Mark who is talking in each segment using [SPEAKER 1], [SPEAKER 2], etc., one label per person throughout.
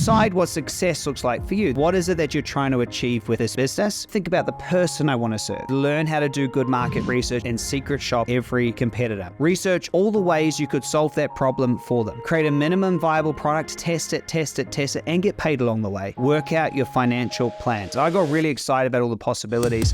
[SPEAKER 1] decide what success looks like for you. What is it that you're trying to achieve with this business? Think about the person I want to serve. Learn how to do good market research and secret shop every competitor. Research all the ways you could solve that problem for them. Create a minimum viable product, test it, and get paid along the way. Work out your financial plans. I got really excited about all the possibilities.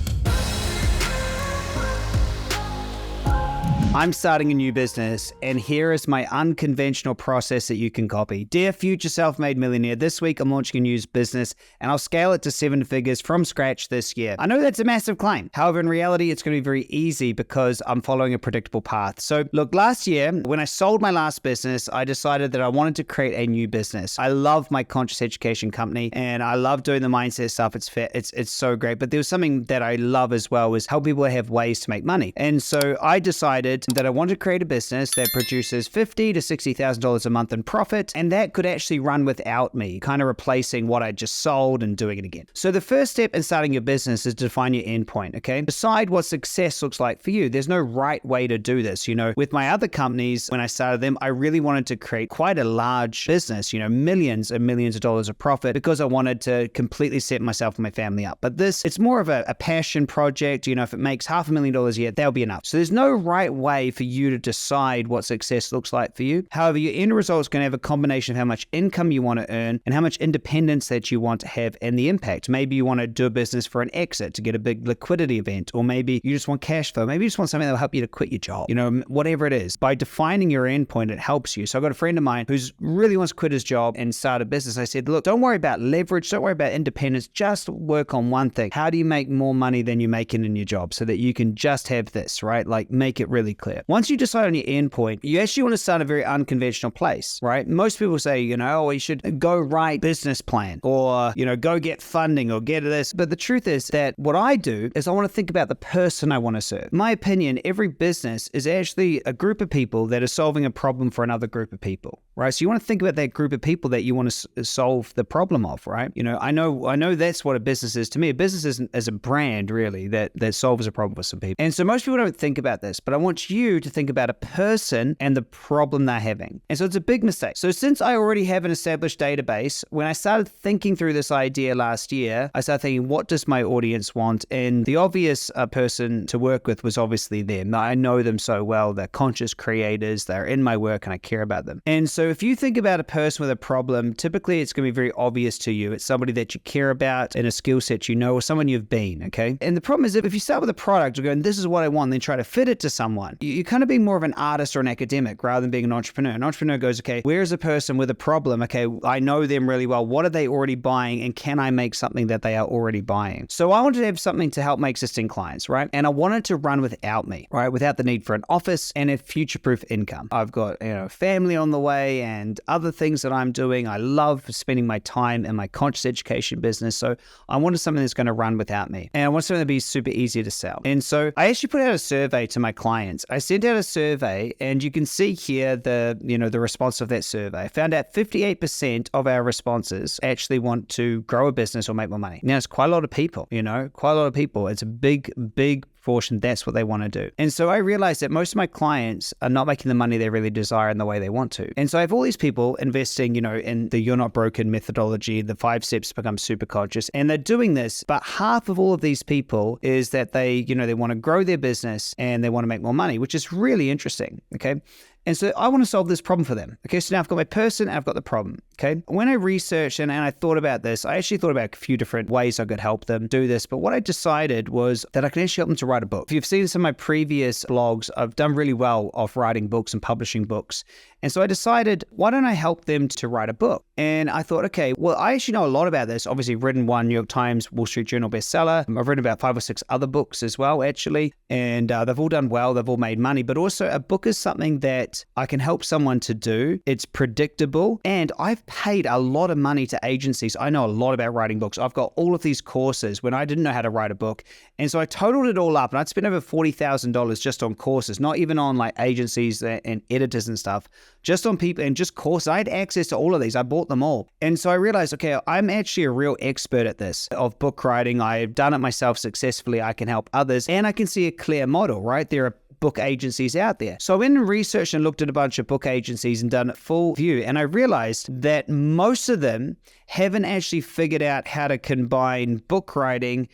[SPEAKER 1] I'm starting a new business, and here is my unconventional process that you can copy. Dear future self-made millionaire, this week I'm launching a new business, and I'll scale it to 7 figures from scratch this year. I know that's a massive claim. However, in reality, it's going to be very easy because I'm following a predictable path. So look, last year, when I sold my last business, I decided that I wanted to create a new business. I love my conscious education company, and I love doing the mindset stuff. It's so great. But there was something that I love as well, was help people have ways to make money. And so I decided that I want to create a business that produces $50,000 to $60,000 a month in profit, and that could actually run without me, kind of replacing what I just sold and doing it again. So the first step in starting your business is to define your endpoint, okay? Decide what success looks like for you. There's no right way to do this. You know, with my other companies, when I started them, I really wanted to create quite a large business, you know, millions and millions of dollars of profit, because I wanted to completely set myself and my family up. But this, it's more of a passion project. You know, if it makes $500,000 a year, that'll be enough. So there's no right way for you to decide what success looks like for you. However, your end result is going to have a combination of how much income you want to earn and how much independence that you want to have, and the impact. Maybe you want to do a business for an exit to get a big liquidity event, or maybe you just want cash flow. Maybe you just want something that will help you to quit your job. You know, whatever it is. By defining your endpoint, it helps you. So I've got a friend of mine who's really wants to quit his job and start a business. I said, look, don't worry about leverage. Don't worry about independence. Just work on one thing. How do you make more money than you're making in your job so that you can just have this, right? Like, make it really clear. Once you decide on your endpoint, you actually want to start a very unconventional place, right? Most people say, you know, oh, you should go write business plan, or, you know, go get funding or get this. But the truth is that what I do is I want to think about the person I want to serve. In my opinion, every business is actually a group of people that are solving a problem for another group of people, right? So you want to think about that group of people that you want to solve the problem of, right? You know, I know that's what a business is to me. A business is a brand, really, that solves a problem for some people. And so most people don't think about this, but I want you to think about a person and the problem they're having. And so it's a big mistake. So since I already have an established database, when I started thinking through this idea last year, I started thinking, what does my audience want? And the obvious person to work with was obviously them. I know them so well. They're conscious creators. They're in my work and I care about them. And so if you think about a person with a problem, typically it's going to be very obvious to you. It's somebody that you care about and a skill set you know, or someone you've been, okay? And the problem is, if you start with a product, you're going, this is what I want, then try to fit it to someone, you kind of being more of an artist or an academic rather than being an entrepreneur. An entrepreneur goes, okay, where's a person with a problem? Okay, I know them really well. What are they already buying? And can I make something that they are already buying? So I wanted to have something to help my existing clients, right? And I wanted to run without me, right? Without the need for an office and a future-proof income. I've got, you know, family on the way and other things that I'm doing. I love spending my time in my conscious education business. So I wanted something that's going to run without me. And I want something to be super easy to sell. And so I actually put out a survey to my clients. I sent out a survey, and you can see here the response of that survey. I found out 58% of our responses actually want to grow a business or make more money. Now, it's quite a lot of people, quite a lot of people. It's a big portion. That's what they want to do. And so I realized that most of my clients are not making the money they really desire in the way they want to. And so I have all these people investing, in the You're Not Broken methodology, the 5 steps to become super conscious. And they're doing this, but half of all of these people is that they want to grow their business and they want to make more money, which is really interesting. Okay. And so I want to solve this problem for them. Okay, so now I've got my person, I've got the problem. Okay, when I researched and I thought about this, I actually thought about a few different ways I could help them do this. But what I decided was that I can actually help them to write a book. If you've seen some of my previous blogs, I've done really well of writing books and publishing books. And so I decided, why don't I help them to write a book? And I thought, okay, well, I actually know a lot about this. Obviously, I've written one New York Times, Wall Street Journal bestseller. I've written about 5 or 6 other books as well, actually. And they've all done well. They've all made money. But also a book is something that I can help someone to do. It's predictable. And I've paid a lot of money to agencies. I know a lot about writing books. I've got all of these courses when I didn't know how to write a book. And so I totaled it all up and I'd spent over $40,000 just on courses, not even on like agencies and editors and stuff, just on people and just courses. I had access to all of these. I bought them all. And so I realized, okay, I'm actually a real expert at this, of book writing. I've done it myself successfully. I can help others and I can see a clear model, right? There are book agencies out there. So I went and researched and looked at a bunch of book agencies and done a full view. And I realized that most of them haven't actually figured out how to combine book writing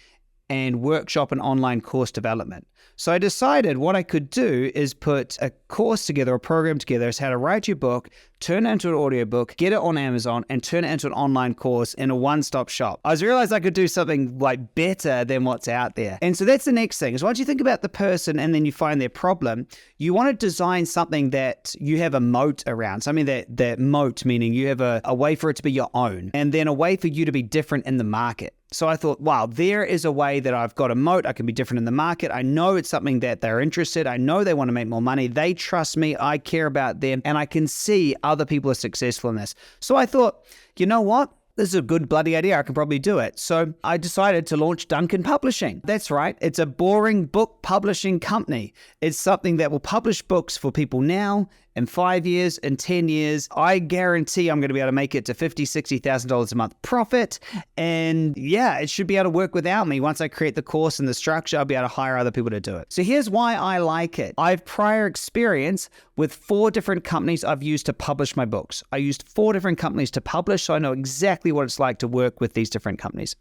[SPEAKER 1] and workshop and online course development. So I decided what I could do is put a course together, a program together, as how to write your book, turn it into an audiobook, get it on Amazon, and turn it into an online course in a one-stop shop. I realized I could do something like better than what's out there. And so that's the next thing, is once you think about the person and then you find their problem, you want to design something that you have a moat around, something that moat, meaning you have a way for it to be your own, and then a way for you to be different in the market. So I thought, wow, there is a way that I've got a moat. I can be different in the market. I know it's something that they're interested. I know they want to make more money. They trust me. I care about them. And I can see other people are successful in this. So I thought, you know what? This is a good bloody idea. I can probably do it. So I decided to launch Duncan Publishing. That's right. It's a boring book publishing company. It's something that will publish books for people now, in 5 years, in 10 years. I guarantee I'm going to be able to make it to $50,000, $60,000 a month profit. And yeah, it should be able to work without me. Once I create the course and the structure, I'll be able to hire other people to do it. So here's why I like it. I have prior experience with 4 different companies I've used to publish my books. I used 4 different companies to publish, so I know exactly what it's like to work with these different companies.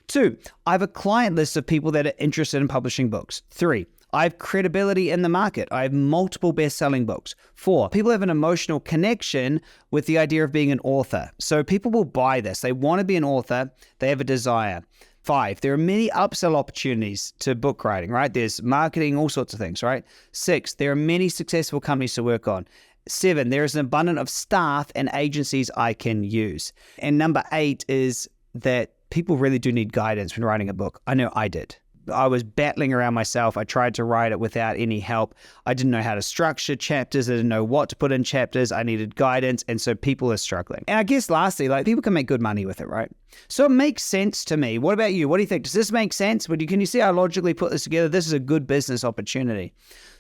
[SPEAKER 1] 2, I have a client list of people that are interested in publishing books. 3, I have credibility in the market. I have multiple best-selling books. 4, people have an emotional connection with the idea of being an author. So people will buy this. They want to be an author. They have a desire. 5, there are many upsell opportunities to book writing, right? There's marketing, all sorts of things, right? 6, there are many successful companies to work on. 7, there is an abundance of staff and agencies I can use. And number 8 is that people really do need guidance when writing a book. I know I did. I was battling around myself. I tried to write it without any help. I didn't know how to structure chapters. I didn't know what to put in chapters. I needed guidance. And so people are struggling. And I guess lastly, like, people can make good money with it, right? So it makes sense to me. What about you? What do you think? Does this make sense? Can you see how I logically put this together? This is a good business opportunity.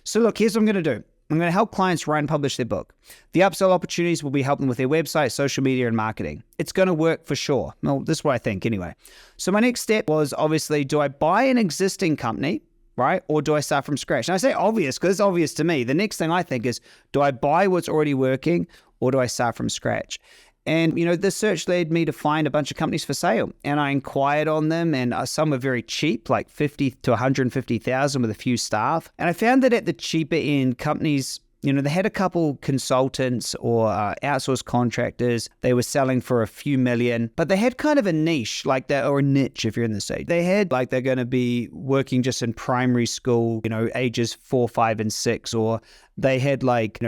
[SPEAKER 1] So look, here's what I'm going to do. I'm going to help clients write and publish their book. The upsell opportunities will be helping with their website, social media, and marketing. It's going to work for sure. Well, this is what I think anyway. So my next step was, obviously, do I buy an existing company, right? Or do I start from scratch? And I say obvious because it's obvious to me. The next thing I think is, do I buy what's already working or do I start from scratch? And, the search led me to find a bunch of companies for sale, and I inquired on them, and some were very cheap, like 50 to 150,000 with a few staff. And I found that at the cheaper end, companies, they had a couple consultants or outsourced contractors. They were selling for a few million, but they had kind of a niche like that, or a niche if you're in the States. They had like they're going to be working just in primary school, ages 4, 5, and 6, or they had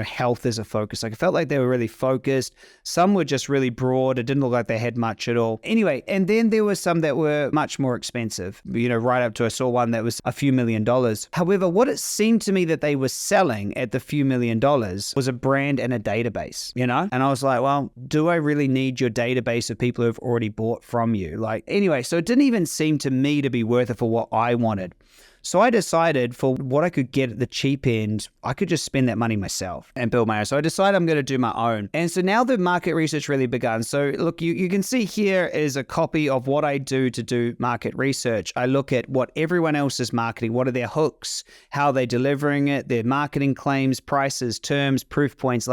[SPEAKER 1] health as a focus. Like, I felt like they were really focused. Some were just really broad. It didn't look like they had much at all. Anyway, and then there were some that were much more expensive, right up to, I saw one that was a few $1,000,000. However, what it seemed to me that they were selling at the few $1,000,000 was a brand and a database, And I was like, well, do I really need your database of people who've already bought from you? Anyway, so it didn't even seem to me to be worth it for what I wanted. So I decided for what I could get at the cheap end, I could just spend that money myself and build my own. So I decided I'm going to do my own. And so now the market research really begun. So look, you can see here is a copy of what I do to do market research. I look at what everyone else is marketing. What are their hooks? How are they delivering it? Their marketing claims, prices, terms, proof points.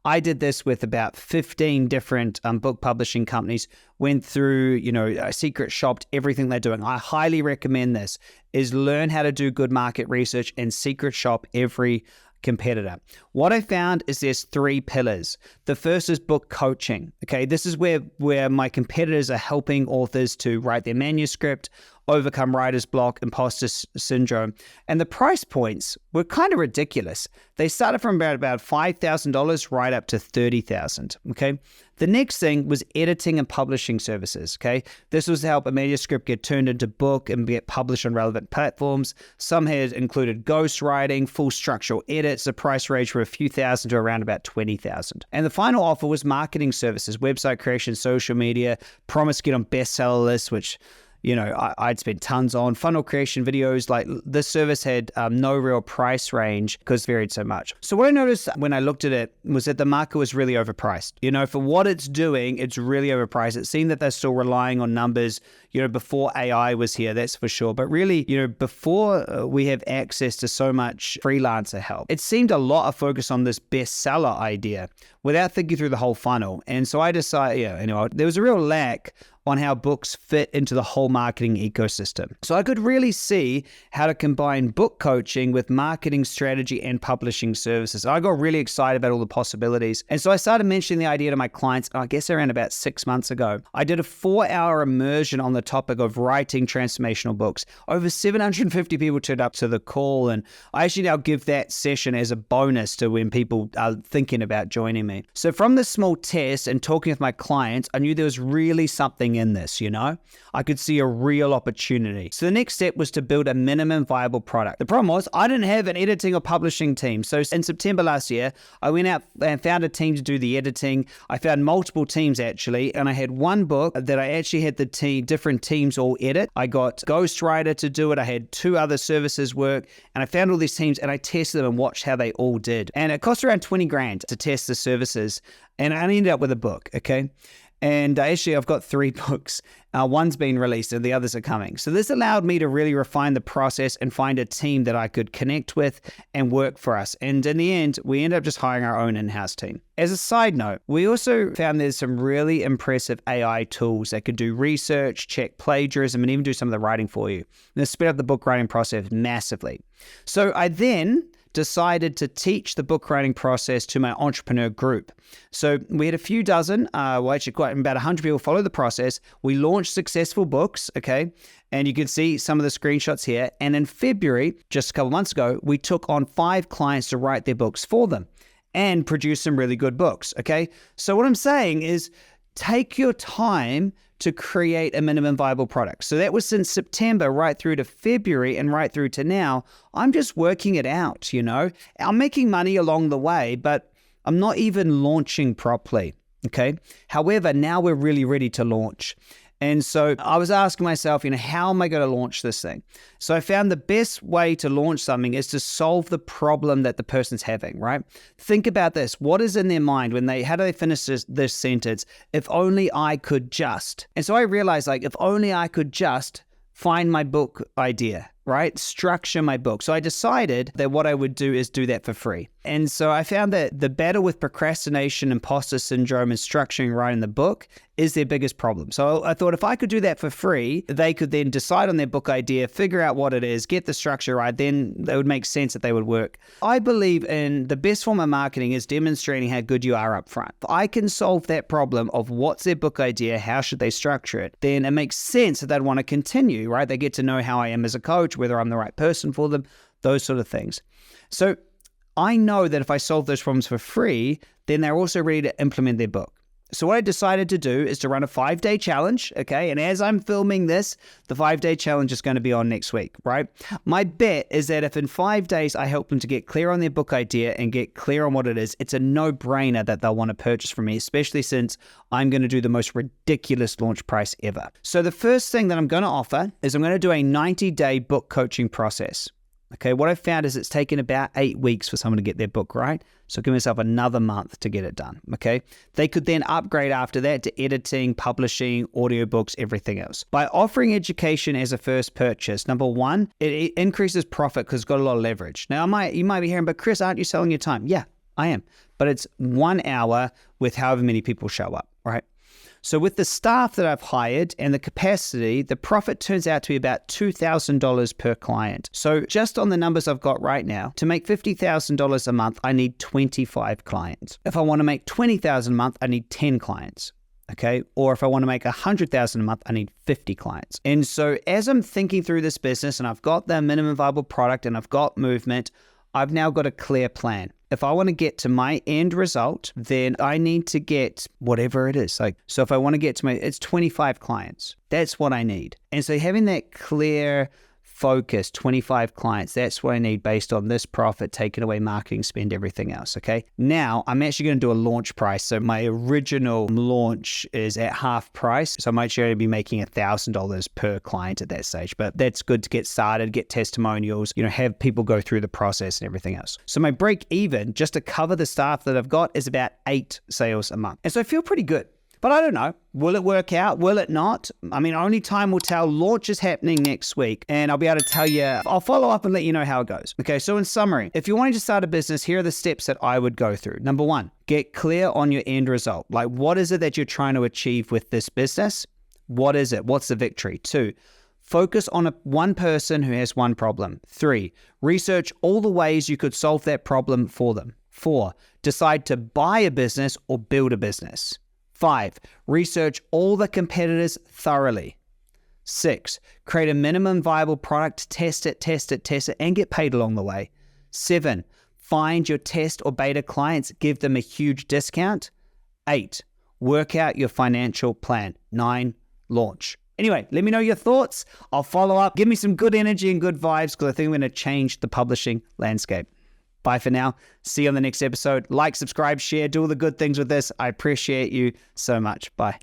[SPEAKER 1] I did this with about 15 different book publishing companies, went through, secret shopped everything they're doing. I highly recommend this, is learn how to do good market research and secret shop every competitor. What I found is there's 3 pillars. The first is book coaching. Okay, this is where my competitors are helping authors to write their manuscript, overcome writer's block, imposter syndrome. And the price points were kind of ridiculous. They started from about $5,000 right up to $30,000. Okay. The next thing was editing and publishing services. Okay. This was to help a manuscript get turned into book and get published on relevant platforms. Some had included ghostwriting, full structural edits. The price range from a few thousand to around about $20,000. And the final offer was marketing services, website creation, social media, promise to get on bestseller lists, which I'd spent tons on funnel creation videos. Like this service had no real price range because it varied so much. So what I noticed when I looked at it was that the market was really overpriced. For what it's doing, it's really overpriced. It seemed that they're still relying on numbers, before AI was here, that's for sure. But really, before we have access to so much freelancer help, it seemed a lot of focus on this bestseller idea without thinking through the whole funnel. And so I decided, there was a real lack on how books fit into the whole marketing ecosystem. So I could really see how to combine book coaching with marketing strategy and publishing services. I got really excited about all the possibilities. And so I started mentioning the idea to my clients, I guess around about 6 months ago. I did a 4-hour immersion on the topic of writing transformational books. Over 750 people turned up to the call, and I actually now give that session as a bonus to when people are thinking about joining me. So from this small test and talking with my clients, I knew there was really something in this, I could see a real opportunity. So the next step was to build a minimum viable product. The problem was I didn't have an editing or publishing team. So in September last year, I went out and found a team to do the editing. I found multiple teams actually, and I had one book that I actually had the different teams all edit. I got Ghostwriter to do it. I had 2 other services work, and I found all these teams and I tested them and watched how they all did. And it cost around 20 grand to test the services. And I ended up with a book, okay? And actually, I've got 3 books. One's been released and the others are coming. So this allowed me to really refine the process and find a team that I could connect with and work for us. And in the end, we ended up just hiring our own in-house team. As a side note, we also found there's some really impressive AI tools that could do research, check plagiarism, and even do some of the writing for you. And this sped up the book writing process massively. So I then decided to teach the book writing process to my entrepreneur group. So we had a few dozen, actually quite about 100 people follow the process. We launched successful books, okay? And you can see some of the screenshots here. And in February, just a couple months ago, we took on 5 clients to write their books for them and produce some really good books, okay? So what I'm saying is take your time to create a minimum viable product. So that was since September right through to February and right through to now. I'm just working it out, I'm making money along the way, but I'm not even launching properly, okay? However, now we're really ready to launch. And so I was asking myself, how am I going to launch this thing? So I found the best way to launch something is to solve the problem that the person's having, right? Think about this. What is in their mind how do they finish this sentence? If only I could just. And so I realized, if only I could just find my book idea, right? Structure my book. So I decided that what I would do is do that for free. And so I found that the battle with procrastination, imposter syndrome, and structuring writing the book is their biggest problem. So I thought if I could do that for free, they could then decide on their book idea, figure out what it is, get the structure right, then it would make sense that they would work. I believe in the best form of marketing is demonstrating how good you are up front. If I can solve that problem of what's their book idea, how should they structure it, then it makes sense that they'd want to continue, right? They get to know how I am as a coach, whether I'm the right person for them, those sort of things. So I know that if I solve those problems for free, then they're also ready to implement their book. So what I decided to do is to run a 5-day challenge, okay? And as I'm filming this, the 5-day challenge is going to be on next week, right? My bet is that if in 5 days I help them to get clear on their book idea and get clear on what it is, it's a no-brainer that they'll want to purchase from me, especially since I'm going to do the most ridiculous launch price ever. So the first thing that I'm going to offer is I'm going to do a 90-day book coaching process. Okay, what I've found is it's taken about 8 weeks for someone to get their book right. So give myself another month to get it done, okay? They could then upgrade after that to editing, publishing, audiobooks, everything else. By offering education as a first purchase, number one, it increases profit because it's got a lot of leverage. Now, you might be hearing, but Chris, aren't you selling your time? Yeah, I am. But it's 1 hour with however many people show up, right? So with the staff that I've hired and the capacity, the profit turns out to be about $2,000 per client. So just on the numbers I've got right now, to make $50,000 a month, I need 25 clients. If I want to make $20,000 a month, I need 10 clients. Okay. Or if I want to make $100,000 a month, I need 50 clients. And so as I'm thinking through this business and I've got the minimum viable product and I've got movement, I've now got a clear plan. If I want to get to my end result, then I need to get whatever it is. So if I want to get to it's 25 clients. That's what I need. And so having that clear focus, 25 clients. That's what I need based on this profit, taking away marketing spend, everything else, okay? Now, I'm actually going to do a launch price. So my original launch is at half price. So I'm actually going to be making $1,000 per client at that stage. But that's good to get started, get testimonials, have people go through the process and everything else. So my break even, just to cover the staff that I've got, is about 8 sales a month. And so I feel pretty good. But I don't know. Will it work out? Will it not? I mean, only time will tell. Launch is happening next week, and I'll be able to tell you. I'll follow up and let you know how it goes. Okay, so in summary, if you're wanting to start a business, here are the steps that I would go through. Number 1, get clear on your end result. Like, what is it that you're trying to achieve with this business? What is it? What's the victory? 2, focus on one person who has one problem. 3, research all the ways you could solve that problem for them. 4, decide to buy a business or build a business. 5, research all the competitors thoroughly. 6, create a minimum viable product, test it, and get paid along the way. 7, find your test or beta clients, give them a huge discount. 8, work out your financial plan. 9, launch. Anyway, let me know your thoughts. I'll follow up. Give me some good energy and good vibes because I think we're going to change the publishing landscape. Bye for now. See you on the next episode. Like, subscribe, share, do all the good things with this. I appreciate you so much. Bye.